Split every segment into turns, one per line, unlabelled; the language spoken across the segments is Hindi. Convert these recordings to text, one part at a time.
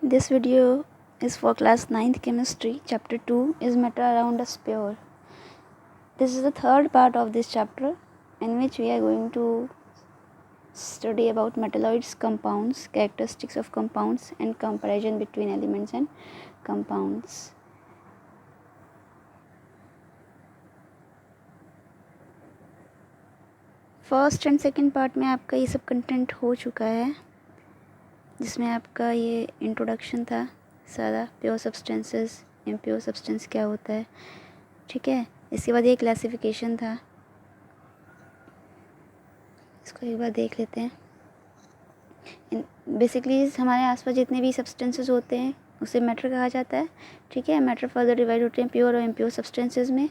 This video is for class 9th chemistry. Chapter 2 is matter around us pure. This is the third part of this chapter in which we are going to study about metalloids, compounds, characteristics of compounds and comparison between elements and compounds. First and second part में आपका ये सब कंटेंट हो चुका है, जिसमें आपका ये इंट्रोडक्शन था सारा, प्योर सब्सटेंसेस, इम्प्योर सब्सटेंस क्या होता है, ठीक है। इसके बाद ये क्लासिफिकेशन था, इसको एक बार देख लेते हैं। बेसिकली हमारे आसपास जितने भी सब्सटेंसेस होते हैं उसे मैटर कहा जाता है, ठीक है। मैटर फर्दर डिवाइड होते हैं प्योर और इम्प्योर सब्सटेंसेस में।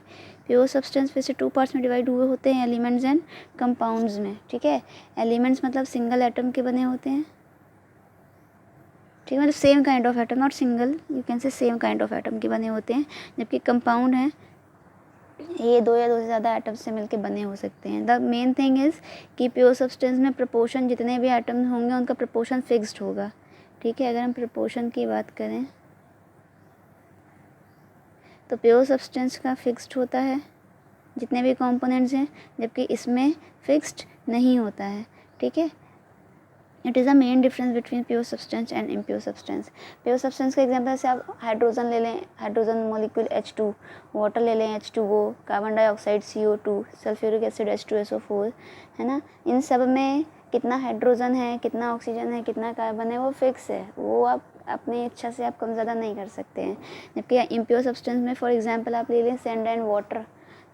प्योर सब्सटेंस वैसे 2 पार्ट्स में डिवाइड हुए होते हैं, एलिमेंट्स एंड कंपाउंड्स में, ठीक है। एलिमेंट्स मतलब सिंगल एटम के बने होते हैं, ठीक है, मतलब same kind of atom, not single, you can say same kind of atom के बने होते हैं। जबकि कंपाउंड है ये 2 या 2 से ज़्यादा एटम से मिलके बने हो सकते हैं। द मेन थिंग इज़ कि प्योर सब्सटेंस में प्रपोर्शन जितने भी एटम होंगे उनका प्रपोर्शन फिक्स्ड होगा, ठीक है। अगर हम प्रपोर्शन की बात करें तो प्योर सब्सटेंस का फिक्स्ड होता है जितने भी कंपोनेंट्स हैं, जबकि इसमें फिक्स्ड नहीं होता है, ठीक है। It is a main difference between pure substance and impure substance. Pure substance का एग्जांपल से आप हाइड्रोजन ले लें, हाइड्रोजन मॉलिक्यूल H2, वाटर ले लें H2O, carbon dioxide CO2, sulphuric acid H2SO4, है ना। इन सब में कितना हाइड्रोजन है, कितना ऑक्सीजन है, कितना कार्बन है, वो फिक्स है, वो आप अपनी इच्छा से आप कम ज़्यादा नहीं कर सकते हैं। जबकि इम्प्योर सब्सटेंस में फॉर एग्जांपल आप ले लें सैंड एंड वाटर,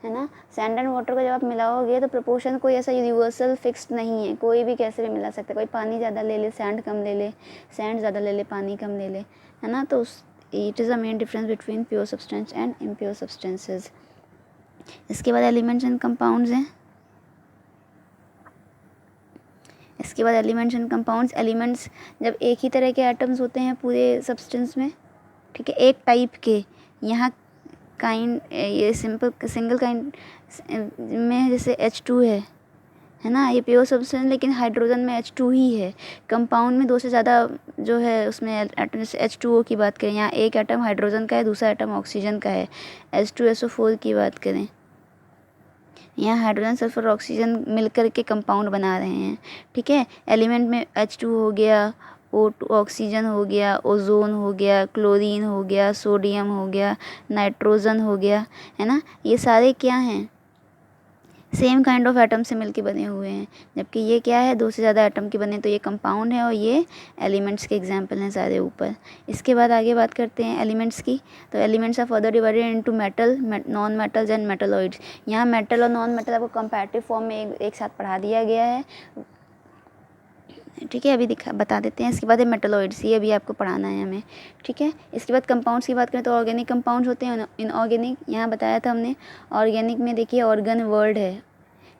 है ना। सैंड एंड वाटर को जब आप मिलाओगे तो प्रपोर्शन कोई ऐसा यूनिवर्सल फिक्स्ड नहीं है, कोई भी कैसे भी मिला सकता है। कोई पानी ज़्यादा ले ले, सैंड कम ले ले, सैंड ज़्यादा ले ले, पानी कम ले ले, है ना। तो it is a main difference between pure substance and impure substances. इसके बाद एलिमेंट्स एंड कंपाउंड्स हैं। इसके बाद एलिमेंट्स एंड कंपाउंड्स, एलिमेंट्स जब एक ही तरह के एटम्स होते हैं पूरे सब्सटेंस में, ठीक है, एक टाइप के, यहाँ काइंड ये सिंगल काइंड में जैसे H2 है ना, ये प्योर सब्सटेंस, लेकिन हाइड्रोजन में H2 ही है। कंपाउंड में 2 से ज़्यादा जो है उसमें एटम, जैसे H2O की बात करें, यहाँ एक एटम हाइड्रोजन का है, दूसरा एटम ऑक्सीजन का है। H2SO4 की बात करें, यहाँ हाइड्रोजन सल्फर ऑक्सीजन मिलकर के कंपाउंड बना रहे हैं, ठीक है। एलिमेंट में H2 हो गया, O2 ऑक्सीजन हो गया, ओजोन हो गया, क्लोरीन हो गया, सोडियम हो गया, नाइट्रोजन हो गया, है ना। ये सारे क्या हैं, सेम काइंड ऑफ एटम से मिलके बने हुए हैं। जबकि ये क्या है, 2 से ज़्यादा एटम के बने, तो ये कंपाउंड है और ये एलिमेंट्स के एग्जांपल हैं सारे ऊपर। इसके बाद आगे बात करते हैं एलिमेंट्स की। तो elements are further divided into metal, non metals and metalloids. यहाँ मेटल और नॉन मेटल आपको कंपैरेटिव फॉर्म में एक साथ पढ़ा दिया गया है, ठीक है। अभी बता देते हैं। इसके बाद है मेटलॉइड्स, ये अभी आपको पढ़ाना है हमें, ठीक है। इसके बाद कंपाउंड्स की बात करें तो ऑर्गेनिक कंपाउंड्स होते हैं, इनऑर्गेनिक, यहाँ बताया था हमने। ऑर्गेनिक में देखिए ऑर्गन वर्ड है,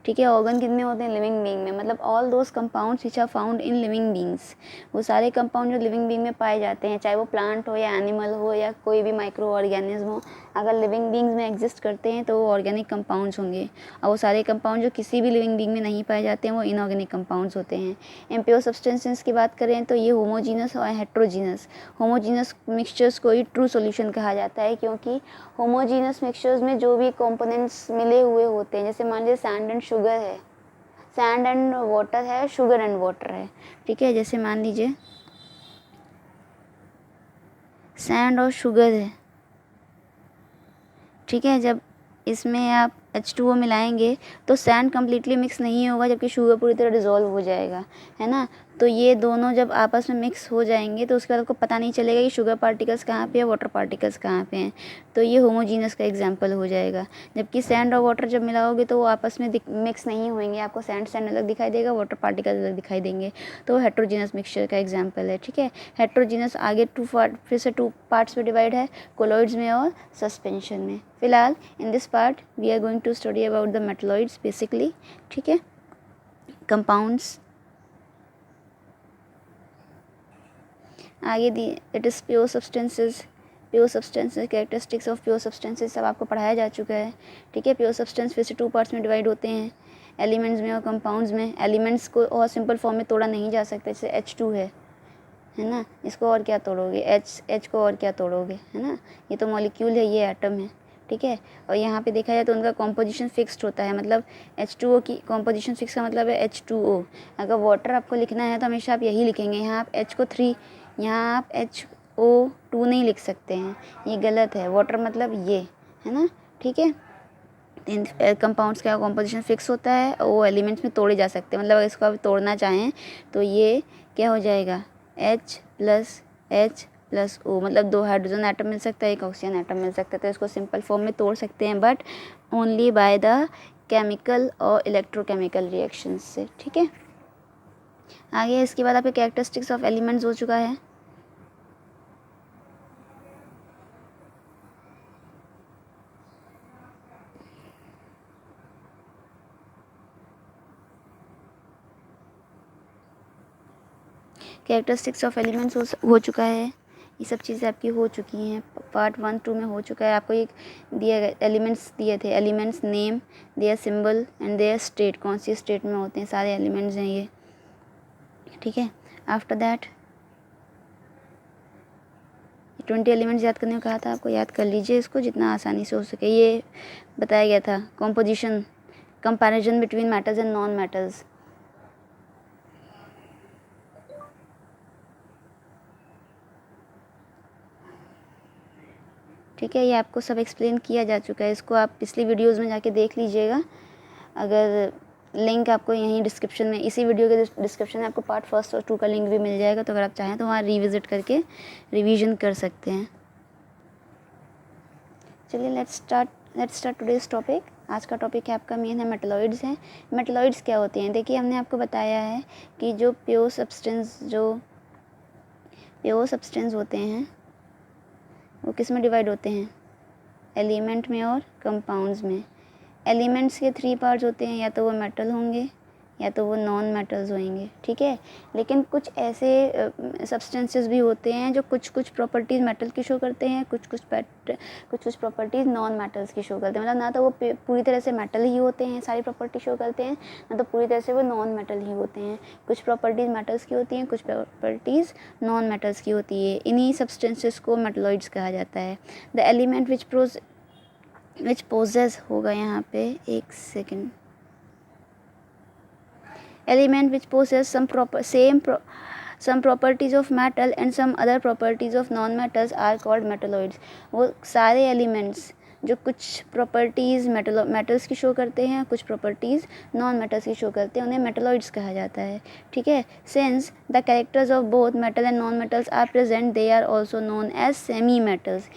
ठीक है। ऑर्गन कितने होते हैं, लिविंग बीइंग में, मतलब all those compounds which are found in living beings, वो सारे कंपाउंड जो लिविंग बीइंग में पाए जाते हैं, चाहे वो प्लांट हो या एनिमल हो या कोई भी माइक्रो ऑर्गेनिज्म हो, अगर लिविंग बीइंग्स में एग्जिस्ट करते हैं तो वो ऑर्गेनिक कंपाउंड्स होंगे। और वो सारे कंपाउंड जो किसी भी लिविंग बीइंग में नहीं पाए जाते हैं वो इनऑर्गेनिक कंपाउंड्स होते हैं। इम्प्योर सब्सटेंसेस की बात करें तो ये होमोजीनस और हेट्रोजीनस, होमोजीनस मिक्सचर्स को ही ट्रू सॉल्यूशन कहा जाता है, क्योंकि होमोजीनस मिक्सचर्स में जो भी कंपोनेंट्स मिले हुए होते हैं, जैसे मान लीजिए सैंड एंड शुगर है, सैंड एंड वाटर है, शुगर एंड वाटर है, ठीक है। जैसे मान लीजिए सैंड और शुगर है, ठीक है। जब इसमें आप H2O मिलाएंगे तो सैंड कम्प्लीटली मिक्स नहीं होगा, जबकि शुगर पूरी तरह डिज़ोल्व हो जाएगा, है ना। तो ये दोनों जब आपस में मिक्स हो जाएंगे तो उसके बाद आपको पता नहीं चलेगा कि शुगर पार्टिकल्स कहाँ पे है, वाटर पार्टिकल्स कहाँ पे हैं। तो ये होमोजीनस का एग्जांपल हो जाएगा। जबकि सैंड और वाटर जब मिलाओगे तो वो आपस में मिक्स नहीं होंगे, आपको सैंड सैंड अलग दिखाई देगा, वाटर पार्टिकल्स अलग दिखाई देंगे, तो हेट्रोजीनस मिक्सचर का एग्जाम्पल है, ठीक है। हेट्रोजीनस आगे फिर से 2 पार्ट्स में डिवाइड है, कोलॉइड्स में और सस्पेंशन में। फिलहाल in this part we are going to study about the metalloids basically, ठीक है। कंपाउंड्स आगे दी, it is pure substances, pure substances, characteristics of pure substances सब आपको पढ़ाया जा चुका है, ठीक है। प्योर सब्सटेंस फिर से 2 पार्ट्स में डिवाइड होते हैं, एलिमेंट्स में और कंपाउंड्स में। एलिमेंट्स को और सिंपल फॉर्म में तोड़ा नहीं जा सकता, जैसे H2 है है ना। इसको और क्या तोड़ोगे, H को और क्या तोड़ोगे, है ना। ये तो मॉलिक्यूल है, ये एटम है, ठीक है। और यहाँ पे देखा जाए तो उनका कॉम्पोजिशन फिक्स्ड होता है, मतलब H2O की कॉम्पोजिशन फिक्स का मतलब है H2O। अगर वाटर आपको लिखना है तो हमेशा आप यही लिखेंगे, यहाँ आप H को 3, यहाँ आप HO2 नहीं लिख सकते हैं, ये गलत है। वाटर मतलब ये, है ना, ठीक है। इन कंपाउंड्स का कॉम्पोजिशन फिक्स होता है और वो एलिमेंट्स में तोड़े जा सकते हैं, मतलब अगर इसको आप तोड़ना चाहें तो ये क्या हो जाएगा, H+O, मतलब 2 हाइड्रोजन एटम मिल सकता है, 1 ऑक्सीजन एटम मिल सकता है। तो इसको सिंपल फॉर्म में तोड़ सकते हैं, but only by the chemical और इलेक्ट्रोकेमिकल रिएक्शंस से, ठीक है। आगे इसके बाद आपके कैरेक्टरिस्टिक्स ऑफ एलिमेंट्स हो चुका है। कैरेक्टरिस्टिक्स ऑफ एलिमेंट्स हो चुका है, ये सब चीज़ें आपकी हो चुकी हैं, पार्ट 1 2 में हो चुका है। आपको एक दिया गया एलिमेंट्स दिए थे, elements name, their symbol and their state, कौन सी स्टेट में होते हैं, सारे एलिमेंट्स हैं ये, ठीक है। आफ्टर दैट 20 एलिमेंट्स याद करने को कहा था आपको, याद कर लीजिए इसको जितना आसानी से हो सके। ये बताया गया था composition, comparison between metals and non metals, ठीक है। ये आपको सब एक्सप्लेन किया जा चुका है, इसको आप पिछली वीडियोज़ में जाके देख लीजिएगा। अगर लिंक आपको यहीं डिस्क्रिप्शन में, इसी वीडियो के डिस्क्रिप्शन में आपको पार्ट 1 और 2 का लिंक भी मिल जाएगा, तो अगर आप चाहें तो वहाँ रिविज़िट करके रिवीजन कर सकते हैं। चलिए लेट्स स्टार्ट टुडेज़ टॉपिक। आज का टॉपिक है आपका मेन है मेटलॉइड्स हैं। मेटलॉइड्स क्या होते हैं, देखिए हमने आपको बताया है कि जो प्योर सब्सटेंस होते हैं वो किस में डिवाइड होते हैं, एलिमेंट में और कंपाउंड्स में। एलिमेंट्स के 3 पार्ट्स होते हैं, या तो वो मेटल होंगे या तो वो नॉन मेटल्स होंगे, ठीक है। लेकिन कुछ ऐसे सब्सटेंसेस भी होते हैं जो कुछ प्रॉपर्टीज़ मेटल की शो करते हैं, कुछ प्रॉपर्टीज़ नॉन मेटल्स की शो करते हैं। मतलब ना तो वो पूरी तरह से मेटल ही होते हैं, सारी प्रॉपर्टी शो करते हैं, ना तो पूरी तरह से वो नॉन मेटल ही होते हैं। कुछ प्रॉपर्टीज़ मेटल्स की होती हैं, कुछ प्रॉपर्टीज़ नॉन मेटल्स की होती है। इन्हीं सब्सटेंसेस को मेटलॉइड्स कहा जाता है। द एलिमेंट विच पोजेस होगा यहाँ पे, एक second, element which possess some properties of metal and some other properties of non-metals are called metalloids। वो सारे elements जो कुछ प्रॉपर्टीज़ मेटल्स की शो करते हैं, कुछ प्रॉपर्टीज़ नॉन मेटल्स की शो करते हैं, उन्हें मेटलॉइड्स कहा जाता है, ठीक है। Since the characters of both metal and non metals are present, they are also known as semi metals.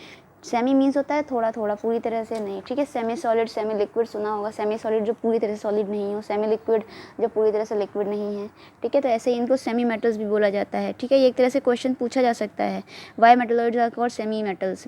Semi means होता है थोड़ा थोड़ा, पूरी तरह से नहीं, ठीक है। सेमी सॉलिड, सेमी लिक्विड सुना होगा, सेमी सॉलिड जो पूरी तरह से सॉलिड नहीं हो, सेमी लिक्विड जो पूरी तरह से लिक्विड नहीं है, ठीक है। तो ऐसे ही इनको सेमी मेटल्स भी बोला जाता है, ठीक है। ये एक तरह से क्वेश्चन पूछा जा सकता है, why metalloids are called semi metals,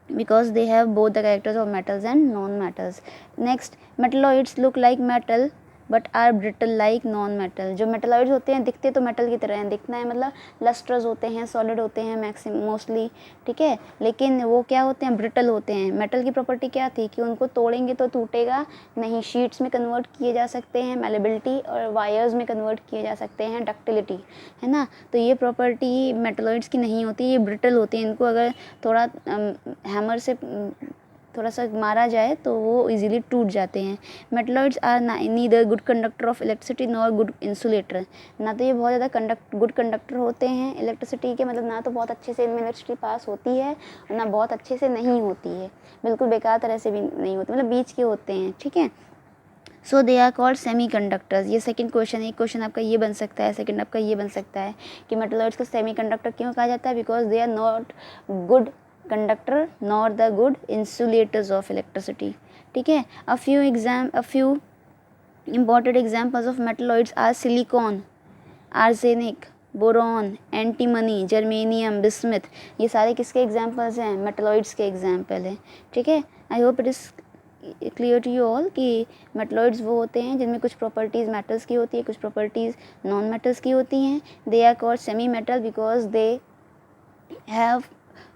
because they have both the characters of metals and non-metals। Next, metalloids look like metal but are brittle like non metal. जो मेटलॉइड्स होते हैं दिखते तो मेटल की तरह हैं, दिखना है मतलब लस्ट्रस होते हैं, सॉलिड होते हैं मोस्टली, ठीक है। लेकिन वो क्या होते हैं, ब्रिटल होते हैं। मेटल की प्रॉपर्टी क्या थी कि उनको तोड़ेंगे तो टूटेगा नहीं, शीट्स में कन्वर्ट किए जा सकते हैं, मेलेबिलिटी, और वायर्स में कन्वर्ट किए जा सकते हैं, डक्टिलिटी, है ना। तो ये प्रॉपर्टी मेटलॉइड्स की नहीं होती, ये ब्रिटल होती है। इनको अगर थोड़ा हैमर से थोड़ा सा मारा जाए तो वो इजीली टूट जाते हैं। Metalloids are neither good conductor of electricity nor good insulator. ना तो ये बहुत ज़्यादा गुड कंडक्टर होते हैं इलेक्ट्रिसिटी के, मतलब ना तो बहुत अच्छे से इनमें इलेक्ट्रिसिटी पास होती है और ना बहुत अच्छे से नहीं होती है, बिल्कुल बेकार तरह से भी नहीं होती, मतलब बीच के होते हैं, ठीक है। So they are called semiconductors. ये सेकंड क्वेश्चन है, एक क्वेश्चन आपका ये बन सकता है, सेकंड आपका ये बन सकता है कि मेटलॉइड्स को सेमी कंडक्टर क्यों कहा जाता है, because they are not good conductor nor the good insulators of electricity, ठीक है। A few important examples of metalloids are silicon, arsenic, boron, antimony, germanium, bismuth. ये सारे किसके एग्जाम्पल्स हैं, मेटलॉइड्स के एग्जाम्पल हैं, ठीक है। I hope it is clear to you all कि मेटलॉइड्स वो होते हैं जिनमें कुछ प्रॉपर्टीज़ मेटल्स की होती है, कुछ प्रॉपर्टीज़ नॉन मेटल्स की होती हैं। They are called semi metal because they have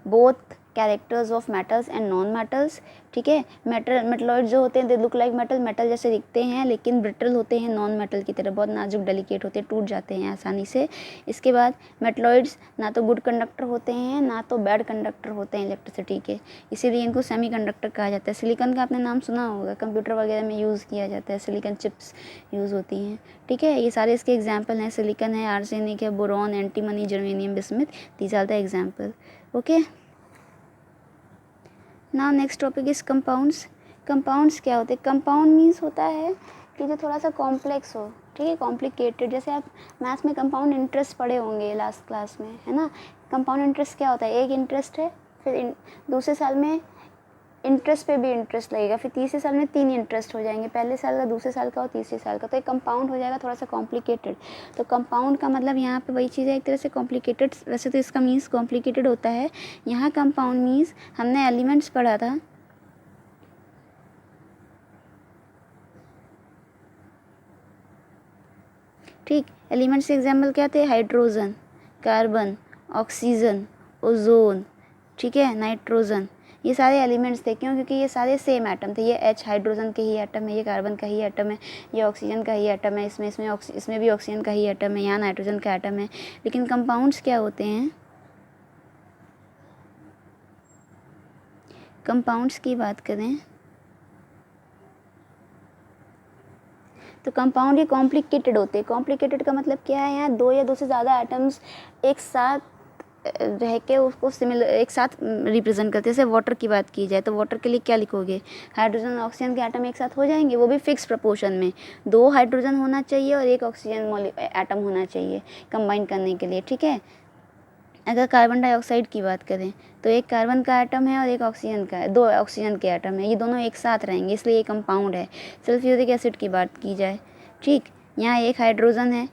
both characters of metals and non metals, ठीक है। मेटलॉइड जो होते हैं दे लुक लाइक मेटल जैसे दिखते हैं लेकिन ब्रिटल होते हैं नॉन मेटल की तरह, बहुत नाजुक डेलिकेट होते हैं, टूट जाते हैं आसानी से। इसके बाद मेटलॉइड्स ना तो गुड कंडक्टर होते हैं ना तो बैड कंडक्टर होते हैं इलेक्ट्रिसिटी के, इसीलिए इनको सेमी कंडक्टर कहा जाता है। सिलिकॉन का आपने नाम सुना होगा, कंप्यूटर वगैरह में यूज़ किया जाता है, सिलिकॉन चिप्स यूज़ होती हैं, ठीक है। ये सारे इसके एग्जाम्पल हैं, सिलिकॉन है, आर्सेनिक है, boron, antimony, germanium, bismuth, these are the example. Okay, now next topic is compounds. Compounds क्या होते हैं? कंपाउंड मीन्स होता है कि जो थोड़ा सा कॉम्प्लेक्स हो, ठीक है, कॉम्प्लिकेटेड। जैसे आप मैथ्स में कंपाउंड इंटरेस्ट पढ़े होंगे लास्ट क्लास में, है ना। कंपाउंड इंटरेस्ट क्या होता है? एक इंटरेस्ट है, फिर दूसरे साल में इंटरेस्ट पे भी इंटरेस्ट लगेगा, फिर तीसरे साल में 3 इंटरेस्ट हो जाएंगे, पहले साल का, दूसरे साल का और तीसरे साल का, तो एक कंपाउंड हो जाएगा थोड़ा सा कॉम्प्लिकेटेड। तो कंपाउंड का मतलब यहाँ पे वही चीज़ है, एक तरह से कॉम्प्लिकेटेड, वैसे तो इसका मीन्स कॉम्प्लिकेटेड होता है। यहाँ कंपाउंड मीन्स हमने एलिमेंट्स पढ़ा था, ठीक। एलिमेंट्स के एग्जाम्पल क्या थे? हाइड्रोजन, कार्बन, ऑक्सीजन, ओजोन, ठीक है, नाइट्रोजन, ये सारे एलिमेंट्स थे। क्यों? क्योंकि ये सारे सेम एटम थे। ये H हाइड्रोजन के ही एटम है, ये कार्बन का ही एटम है, ये ऑक्सीजन का ही एटम है, इसमें भी ऑक्सीजन का ही एटम है, यहाँ नाइट्रोजन का एटम है। लेकिन कंपाउंड्स क्या होते हैं? कंपाउंड्स की बात करें तो कंपाउंड ये कॉम्प्लिकेटेड होते हैं। कॉम्प्लिकेटेड का मतलब क्या है? यहाँ 2 या 2 से ज़्यादा एटम्स एक साथ रह के उसको एक साथ रिप्रेजेंट करते हैं। जैसे वाटर की बात की जाए तो वाटर के लिए क्या लिखोगे? हाइड्रोजन और ऑक्सीजन के एटम एक साथ हो जाएंगे, वो भी फिक्स प्रपोर्शन में। 2 हाइड्रोजन होना चाहिए और 1 ऑक्सीजन एटम होना चाहिए कंबाइन करने के लिए, ठीक है। अगर कार्बन डाइऑक्साइड की बात करें तो 1 कार्बन का एटम है और 1 ऑक्सीजन का है, 2 ऑक्सीजन के एटम है, ये दोनों एक साथ रहेंगे, इसलिए ये कंपाउंड है। सल्फ्यूरिक एसिड की बात की जाए, ठीक, यहाँ 1 हाइड्रोजन है,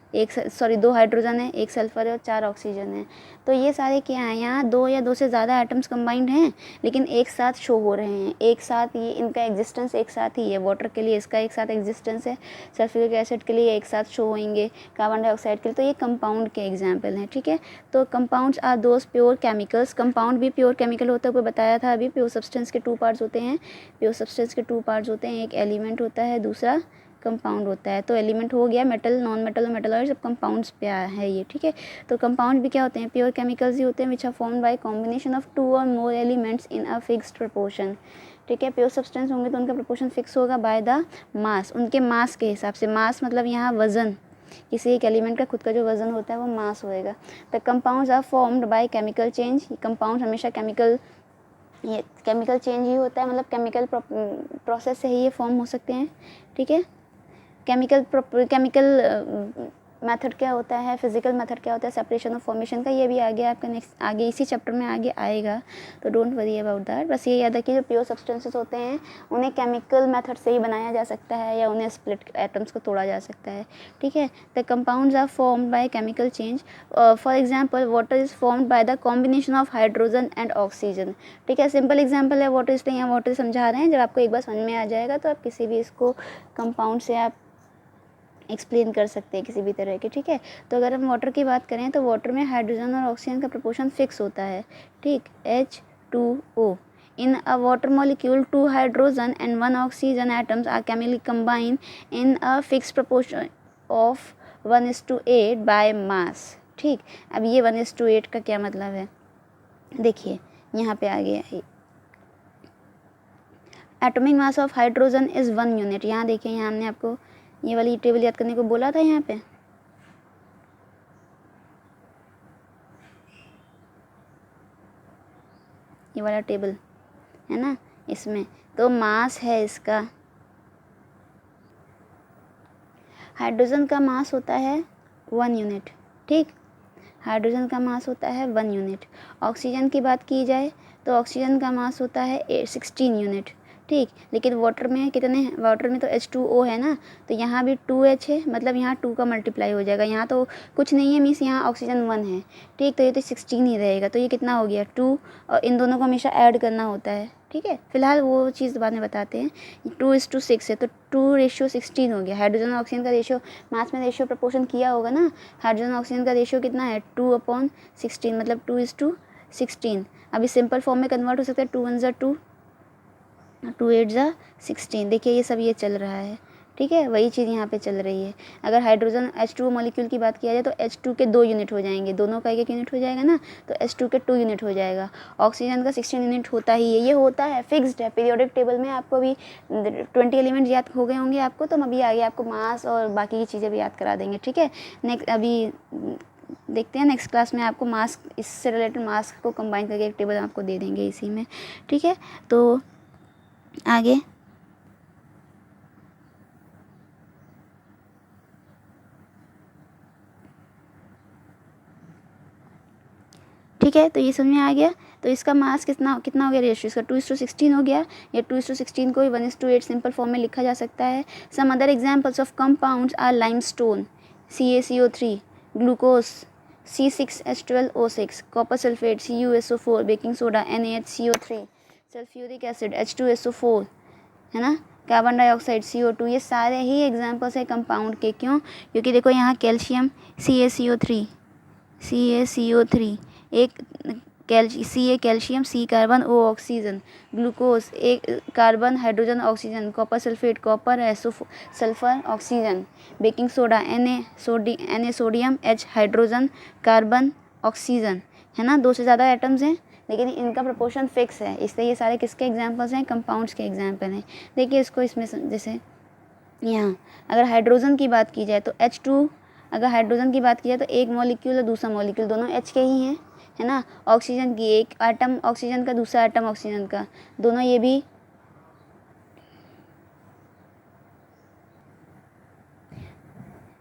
2 हाइड्रोजन है, 1 सल्फर है और 4 ऑक्सीजन है। तो ये सारे क्या हैं? यहाँ 2 या 2 से ज़्यादा एटम्स कंबाइंड हैं लेकिन एक साथ शो हो रहे हैं, एक साथ, ये इनका एग्जिस्टेंस एक साथ ही है। वाटर के लिए इसका एक साथ एग्जिस्टेंस है, सल्फ्यूरिक एसिड के लिए एक साथ शो होंगे, कार्बन डाइऑक्साइड के लिए। तो ये कंपाउंड के एग्जाम्पल हैं, ठीक है। तो compounds are those pure chemicals. Compound भी प्योर केमिकल होता है, ऊपर बताया था अभी। प्योर सब्सटेंस के 2 पार्ट्स होते हैं, प्योर सब्सटेंस के 2 पार्ट्स होते हैं, एक एलिमेंट होता है, दूसरा कंपाउंड होता है। तो एलिमेंट हो गया, मेटल, नॉन मेटल और मेटलॉइड सब कंपाउंड्स पे है ये, ठीक है। तो कंपाउंड भी क्या होते हैं? प्योर केमिकल्स ही होते हैं which are formed by combination of 2 और more elements in a fixed proportion, ठीक है। प्योर सब्सटेंस होंगे तो उनका प्रोपोर्शन फिक्स होगा बाय द मास, उनके मास के हिसाब से। मास मतलब यहाँ वजन, किसी एक एलिमेंट का खुद का जो वजन होता है वो मास होएगा। The compounds are formed by chemical change. Compound हमेशा केमिकल चेंज ही होता है, मतलब केमिकल प्रोसेस से ही ये फॉर्म हो सकते हैं, ठीक है। केमिकल मेथड क्या होता है, फिजिकल मेथड क्या होता है सेपरेशन और फॉर्मेशन का, ये भी आगे आपका नेक्स्ट आगे इसी चैप्टर में आगे आएगा, तो डोंट वरी अबाउट दैट। बस ये याद रखिए जो प्योर सब्सटेंसेस होते हैं उन्हें केमिकल मेथड से ही बनाया जा सकता है या उन्हें स्प्लिट एटम्स को तोड़ा जा सकता है, ठीक है। The compounds are formed by chemical change. For example water is formed by the combination of hydrogen and oxygen, ठीक है। सिंपल एग्जाम्पल है वाटर, इसलिए यहाँ वाटर समझा रहे हैं। जब आपको एक बार समझ में आ जाएगा तो आप किसी भी इसको कंपाउंड से आप एक्सप्लेन कर सकते हैं किसी भी तरह के, ठीक है। तो अगर हम वाटर की बात करें तो वाटर में हाइड्रोजन और ऑक्सीजन का प्रोपोर्शन फिक्स होता है, ठीक, H2O। In a water molecule 2 hydrogen and 1 oxygen atoms are chemically combine in a fix proportion of 1:8 by mass, ठीक। अब ये 1:8 का क्या मतलब है? देखिए यहाँ पे आ गया, atomic mass of hydrogen is 1 unit. यहाँ देखिए, यहाँ हमने आपको ये वाली टेबल याद करने को बोला था, यहाँ पे ये वाला टेबल है ना, इसमें तो मास है इसका, हाइड्रोजन का मास होता है 1 यूनिट, ठीक, हाइड्रोजन का मास होता है 1 यूनिट। ऑक्सीजन की बात की जाए तो ऑक्सीजन का मास होता है 16 यूनिट, ठीक। लेकिन वाटर में कितने हैं? वाटर में तो H2O है ना, तो यहाँ भी 2H है, मतलब यहाँ 2 का मल्टीप्लाई हो जाएगा। यहाँ तो कुछ नहीं है, मीन्स यहाँ ऑक्सीजन 1 है, ठीक। तो ये तो 16 ही रहेगा, तो ये कितना हो गया 2, और इन दोनों को हमेशा ऐड करना होता है, ठीक है। फिलहाल वो चीज़ बाद में बताते हैं। 2:6 है तो 2:16 हो गया। हाइड्रोजन और ऑक्सीजन का रेशियो, मास में रेशियो प्रपोर्शन किया होगा ना, हाइड्रोजन ऑक्सीजन का रेशियो कितना है? 2/16, मतलब 2:16 16, अभी सिंपल फॉर्म में कन्वर्ट हो सकता है, 2 1 ज़ा 2, 2 8 ज़ा 16। देखिए ये सब ये चल रहा है, ठीक है, वही चीज़ यहाँ पे चल रही है। अगर हाइड्रोजन H2O मॉलिक्यूल की बात किया जाए तो H2 के 2 यूनिट हो जाएंगे, दोनों का एक यूनिट हो जाएगा ना, तो H2 के 2 यूनिट हो जाएगा। ऑक्सीजन का 16 यूनिट होता ही है, ये होता है, फिक्स्ड है। पीरियोडिक टेबल में आपको अभी 20 एलिमेंट्स याद हो गए होंगे आपको, तो हम अभी आगे आपको मास और बाकी की चीज़ें भी याद करा देंगे, ठीक है। नेक्स्ट अभी देखते हैं नेक्स्ट क्लास में आपको मास, इससे रिलेटेड मास को कंबाइन करके एक टेबल आपको दे देंगे इसी में, ठीक है। तो आगे ठीक है, तो ये समझ में आ गया। तो इसका मास कितना कितना हो गया रेशियो इसका, 2:16 हो गया। या 2:16 को 1:8 सिंपल फॉर्म में लिखा जा सकता है। Some other examples of compounds are limestone CaCO3, glucose C6H12O6, copper sulphate CuSO4, baking soda NaHCO3, sulphuric acid H2SO4, है ना, कार्बन डाइऑक्साइड CO2। ये सारे ही एग्जांपल्स है कंपाउंड के। क्यों? क्योंकि देखो यहाँ कैल्शियम CaCO3, एक Ca calcium, C carbon, O oxygen, glucose एक carbon hydrogen oxygen, copper sulphate copper sulphur oxygen, baking soda Na sodium, H hydrogen carbon oxygen, है ना, 2 से ज़्यादा एटम्स हैं लेकिन इनका प्रोपोर्शन फिक्स है, इसलिए ये सारे किसके एग्जांपल्स हैं, कंपाउंड्स के एग्जांपल हैं। देखिए इसको इसमें जैसे यहाँ अगर हाइड्रोजन की बात की जाए तो H2, अगर हाइड्रोजन की बात की जाए तो एक मॉलिक्यूल और दूसरा मॉलिक्यूल दोनों H के ही हैं, है ना। ऑक्सीजन की एक एटम ऑक्सीजन का, दूसरा एटम ऑक्सीजन का, दोनों ये भी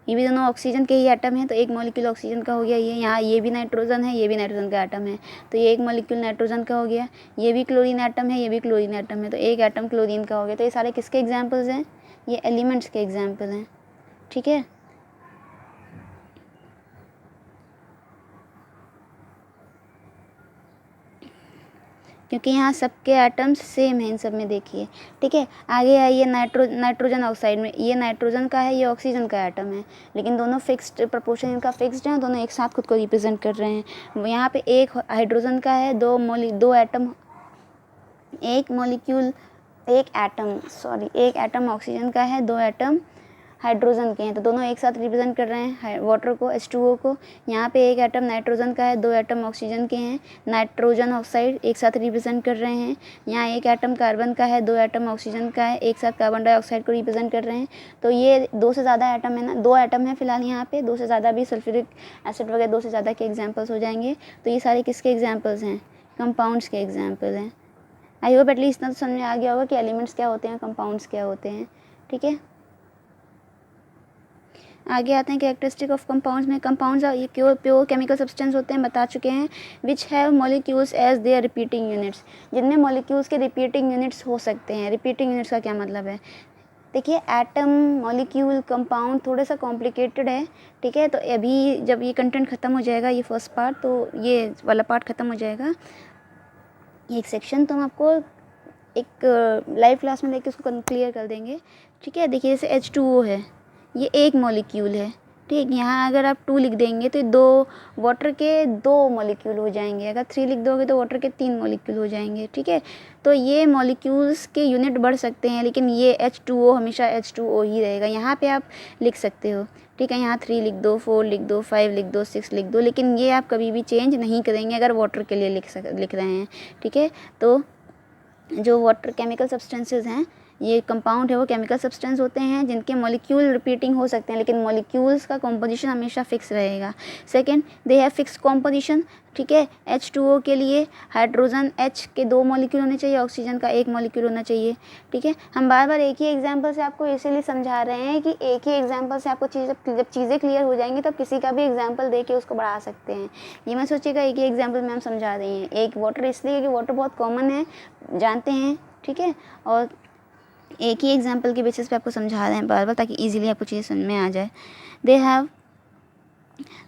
दोनों ऑक्सीजन के ही एटम हैं, तो एक मॉलिक्यूल ऑक्सीजन का हो गया। ये यहाँ ये भी नाइट्रोजन है, ये भी नाइट्रोजन का एटम है, तो ये एक मॉलिक्यूल नाइट्रोजन का हो गया। ये भी क्लोरीन एटम है, ये भी क्लोरीन एटम है, तो एक एटम क्लोरीन का हो गया। तो ये सारे किसके एग्जाम्पल्स हैं, ये एलिमेंट्स के एग्जाम्पल हैं, ठीक है। क्योंकि यहाँ सबके एटम्स सेम हैं इन सब में, देखिए, ठीक है। आगे आइए नाइट्रोजन ऑक्साइड में, ये नाइट्रोजन का है, ये ऑक्सीजन का एटम है, लेकिन दोनों फिक्स्ड प्रोपोर्शन इनका फिक्स्ड है, दोनों एक साथ खुद को रिप्रेजेंट कर रहे हैं। यहाँ पे एक हाइड्रोजन का है, एक एटम ऑक्सीजन का है, 2 एटम हाइड्रोजन के हैं, तो दोनों एक साथ रिप्रेजेंट कर रहे हैं वाटर को, H2O को। यहाँ पे एक एटम नाइट्रोजन का है, 2 एटम ऑक्सीजन के हैं, नाइट्रोजन ऑक्साइड एक साथ रिप्रेजेंट कर रहे हैं। यहाँ एक एटम कार्बन का है, 2 एटम ऑक्सीजन का है, एक साथ कार्बन डाइऑक्साइड को रिप्रेजेंट कर रहे हैं। तो ये 2 से ज़्यादा एटम है ना, 2 एटम है फिलहाल यहाँ पे, 2 से ज़्यादा भी सल्फ्यूरिक एसिड वगैरह 2 से ज़्यादा के एग्जाम्पल्स हो जाएंगे। तो ये सारे किसके एग्जाम्पल्स हैं, कंपाउंड्स के एग्जाम्पल हैं। आई होप एटलीस्ट इतना तो समझ में आ गया होगा कि एलिमेंट्स क्या होते हैं, कंपाउंड्स क्या होते हैं, ठीक है। आगे आते हैं कैरेक्टरिस्टिक ऑफ कंपाउंड्स में। कंपाउंड्स ये प्योर केमिकल सब्सटेंस होते हैं, बता चुके हैं, which have molecules as their repeating units, जिनमें मॉलिक्यूल्स के रिपीटिंग यूनिट्स हो सकते हैं। रिपीटिंग यूनिट्स का क्या मतलब है, देखिए एटम, मॉलिक्यूल, कंपाउंड थोड़ा सा कॉम्प्लिकेटेड है, ठीक है। तो अभी जब ये कंटेंट ख़त्म हो जाएगा, ये फर्स्ट पार्ट, तो ये वाला पार्ट ख़त्म हो जाएगा, ये एक सेक्शन, तो हम आपको एक लाइव क्लास में लेके उसको क्लियर कर देंगे, ठीक है। देखिए जैसे H2O है, ये एक मॉलिक्यूल है, ठीक। यहाँ अगर आप 2 लिख देंगे तो 2 वाटर के 2 मॉलिक्यूल हो जाएंगे, अगर 3 लिख दोगे तो वाटर के 3 मॉलिक्यूल हो जाएंगे, ठीक है। तो ये मॉलिक्यूल्स के यूनिट बढ़ सकते हैं, लेकिन ये H2O हमेशा H2O ही रहेगा। यहाँ पे आप लिख सकते हो, ठीक है, यहाँ 3 लिख दो, 4 लिख दो, 5 लिख दो, 6 लिख दो, लेकिन ये आप कभी भी चेंज नहीं करेंगे अगर वाटर के लिए लिख रहे हैं, ठीक है। तो जो वाटर केमिकल सब्सटेंसेस हैं, ये कंपाउंड है, वो केमिकल सब्सटेंस होते हैं जिनके मॉलिक्यूल रिपीटिंग हो सकते हैं, लेकिन मॉलिक्यूल्स का कॉम्पोजिशन हमेशा फिक्स रहेगा। Second, they have fix composition, ठीक है। H2O के लिए हाइड्रोजन H के 2 मॉलिक्यूल होने चाहिए, ऑक्सीजन का 1 मॉलिक्यूल होना चाहिए, ठीक है। हम बार बार एक ही एग्जाम्पल से आपको इसीलिए समझा रहे हैं कि एक ही एग्जाम्पल से आपको जब चीज़ें क्लियर हो जाएंगी तो किसी का भी एग्जाम्पल दे के उसको बढ़ा सकते हैं। ये मैं सोचिएगा एक ही एग्जाम्पल में हम समझा रहे हैं। एक वाटर इसलिए कि वाटर बहुत कॉमन है, जानते हैं, ठीक है, और एक ही एग्जाम्पल के बेसिस पे आपको समझा रहे हैं बार बार, ताकि इजीली आपको चीज़ें समझ में आ जाए। They have,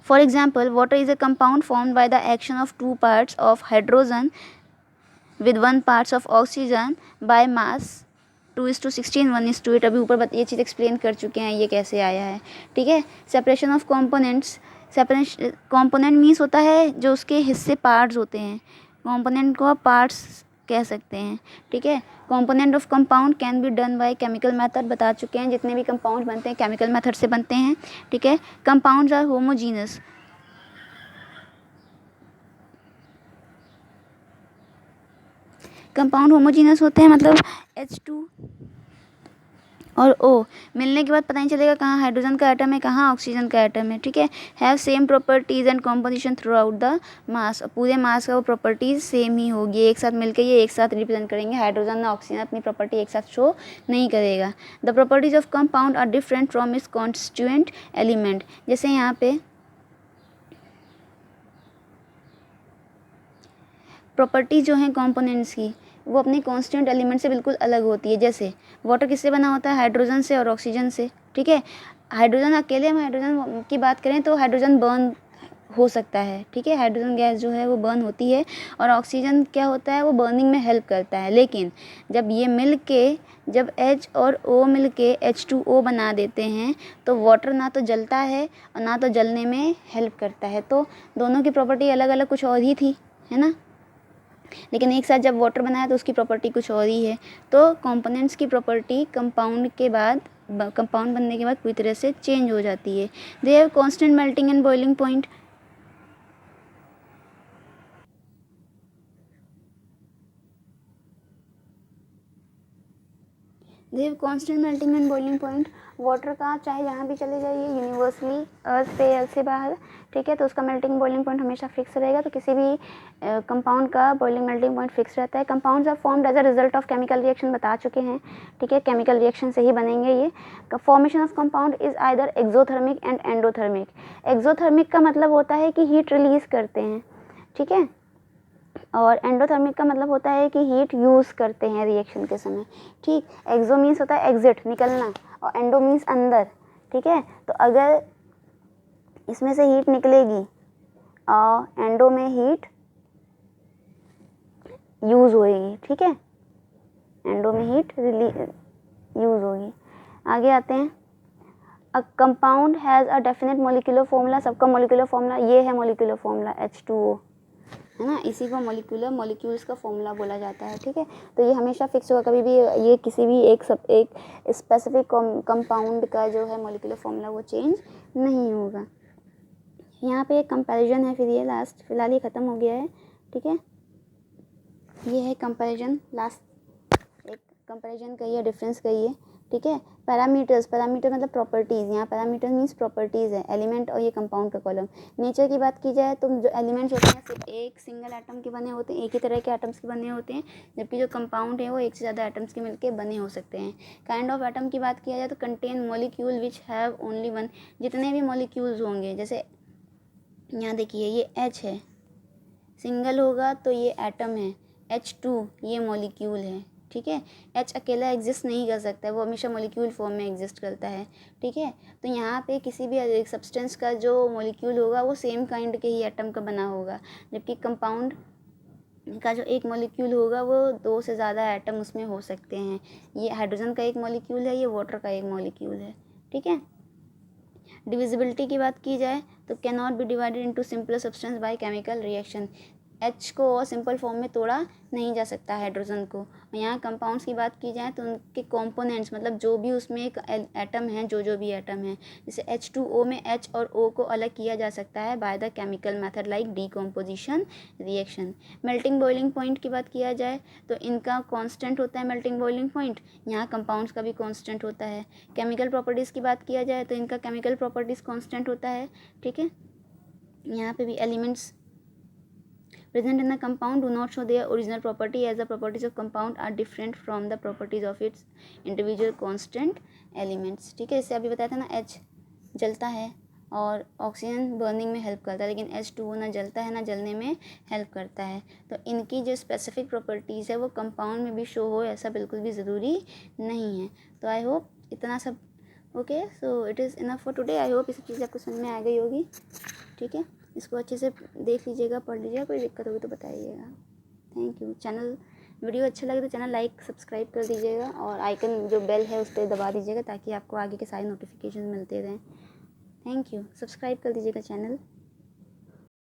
for example, water is a compound formed by the action of 2 parts of hydrogen with 1 part of oxygen by mass 2:16, 1:8। अभी ऊपर ये चीज़ एक्सप्लेन कर चुके हैं ये कैसे आया है, ठीक है। Separation of components, separation component means होता है जो उसके हिस्से पार्ट्स होते हैं, कॉम्पोनेंट को आप पार्ट्स कह सकते हैं, ठीक है। Component of compound can be done by chemical method, बता चुके हैं जितने भी कंपाउंड बनते हैं केमिकल मेथड से बनते हैं, ठीक है। Compounds are homogeneous, compound homogeneous होते हैं मतलब H2 और O मिलने के बाद पता नहीं चलेगा कहाँ हाइड्रोजन का एटम है कहाँ ऑक्सीजन का एटम है, ठीक है। Have same properties and composition through out the mass, पूरे मास का वो प्रॉपर्टीज़ सेम ही होगी, एक साथ मिलकर ये एक साथ रिप्रेजेंट करेंगे। हाइड्रोजन और ऑक्सीजन अपनी प्रॉपर्टी एक साथ शो नहीं करेगा। The properties of compound are different from its constituent element, जैसे यहाँ पे प्रॉपर्टी जो है कंपोनेंट्स की वो अपने कांस्टेंट एलिमेंट से बिल्कुल अलग होती है। जैसे वाटर किससे बना होता है, हाइड्रोजन से और ऑक्सीजन से, ठीक है। हाइड्रोजन अकेले हम हाइड्रोजन की बात करें तो हाइड्रोजन बर्न हो सकता है, ठीक है, हाइड्रोजन गैस जो है वो बर्न होती है, और ऑक्सीजन क्या होता है वो बर्निंग में हेल्प करता है। लेकिन जब ये मिल के जब H और O मिल के H2O बना देते हैं तो वाटर ना तो जलता है और ना तो जलने में हेल्प करता है। तो दोनों की प्रॉपर्टी अलग अलग कुछ और ही थी, है ना, लेकिन एक साथ जब वाटर बनाया तो उसकी प्रॉपर्टी कुछ और ही है। तो कंपोनेंट्स की प्रॉपर्टी कंपाउंड के बाद कंपाउंड बनने के बाद पूरी तरह से चेंज हो जाती है। They have constant melting and boiling point, they have constant melting and boiling point. Water का चाहे जहाँ भी चले जाइए यूनिवर्सली अर्थ पे अर्थ से बाहर, ठीक है, तो उसका मेल्टिंग बॉइलिंग पॉइंट हमेशा फिक्स रहेगा। तो किसी भी कंपाउंड का बॉइलिंग मेल्टिंग पॉइंट फिक्स रहता है। Compounds are formed as a result of chemical reaction, बता चुके हैं, ठीक है, केमिकल रिएक्शन से ही बनेंगे ये। Formation of compound is either exothermic and endothermic. Exothermic का मतलब होता है कि हीट रिलीज करते हैं, ठीक है, और एंडोथर्मिक का मतलब होता है कि हीट यूज़ करते हैं रिएक्शन के समय, ठीक। एक्सो मीन्स होता है एग्जिट निकलना और एंडो मीन्स अंदर, ठीक है। तो अगर इसमें से हीट निकलेगी और एंडो में हीट यूज़ होएगी, ठीक है, एंडो में हीट यूज़ होगी। आगे आते हैं, a compound has a definite molecular formula, सबका मोलिकुलर फॉर्मूला ये है, मोलिकुलर फॉर्मूला H2O, है ना, इसी को मॉलिक्यूल्स का फॉर्मूला बोला जाता है, ठीक है। तो ये हमेशा फिक्स होगा, कभी भी ये किसी भी एक स्पेसिफिक कंपाउंड का जो है मॉलिक्यूलर फॉर्मूला वो चेंज नहीं होगा। यहाँ पे एक कंपैरिजन है, फिर ये लास्ट फिलहाल ये ख़त्म हो गया है, ठीक है। ये है कंपैरिजन, लास्ट एक कंपैरिजन का ये डिफरेंस का ये, ठीक है। पैरामीटर मतलब प्रॉपर्टीज़, यहाँ पैरामीटर मीन्स प्रॉपर्टीज़ है, एलिमेंट और ये कंपाउंड का कॉलम। नेचर की बात की जाए तो जो एलिमेंट्स होते हैं सिर्फ एक सिंगल एटम के बने होते हैं, एक ही तरह के एटम्स के बने होते हैं, जबकि जो कंपाउंड है वो एक से ज़्यादा एटम्स के मिलकर बने हो सकते हैं। काइंड ऑफ एटम की बात किया जाए तो contain molecule which have only one, जितने भी मॉलिक्यूल्स होंगे, जैसे यहाँ देखिए ये H है, सिंगल होगा तो ये एटम है, H2 ये मॉलिक्यूल है, ठीक है। H अकेला एग्जिस्ट नहीं कर सकता है, वो हमेशा मॉलिक्यूल फॉर्म में एग्जिस्ट करता है, ठीक है। तो यहाँ पे किसी भी सब्सटेंस का जो मॉलिक्यूल होगा वो सेम काइंड के ही एटम का बना होगा, जबकि कंपाउंड का जो एक मॉलिक्यूल होगा वो 2 से ज़्यादा एटम उसमें हो सकते हैं। ये हाइड्रोजन का एक मॉलिक्यूल है, ये वाटर का एक मॉलिक्यूल है, ठीक है। डिविजिबिलिटी की बात की जाए तो can not be divided into simple substance by chemical reaction, H को और सिंपल फॉर्म में तोड़ा नहीं जा सकता हाइड्रोजन को। और यहाँ कंपाउंड्स की बात की जाए तो उनके कंपोनेंट्स मतलब जो भी उसमें एक एटम है, जो भी एटम है, जैसे H2O में H और O को अलग किया जा सकता है by the chemical method like decomposition reaction. Melting boiling point की बात किया जाए तो इनका कांस्टेंट होता है मेल्टिंग बॉइलिंग पॉइंट, यहाँ कंपाउंड्स का भी कांस्टेंट होता है। केमिकल प्रॉपर्टीज़ की बात किया जाए तो इनका केमिकल प्रॉपर्टीज़ कांस्टेंट होता है, ठीक है। यहाँ पे भी elements present in the compound do not show their original property as the properties of compound are different from the properties of its individual constant elements, ठीक है। इससे अभी बताया था ना, H जलता है और ऑक्सीजन बर्निंग में हेल्प करता है, लेकिन H2O ना जलता है ना जलने में हेल्प करता है। तो इनकी जो स्पेसिफिक प्रॉपर्टीज़ है वो कंपाउंड में भी शो हो ऐसा बिल्कुल भी ज़रूरी नहीं है। तो आई होप इतना सब okay, so it is enough for today. I hope ये सब चीज़ें आपको समझ में आ गई होगी, ठीक है। इसको अच्छे से देख लीजिएगा, पढ़ लीजिएगा, कोई दिक्कत होगी तो बताइएगा। Thank you. चैनल वीडियो अच्छा लगे तो चैनल लाइक सब्सक्राइब कर दीजिएगा और आइकन जो बेल है उस पर दबा दीजिएगा ताकि आपको आगे के सारे नोटिफिकेशन मिलते रहें। Thank you. सब्सक्राइब कर दीजिएगा चैनल।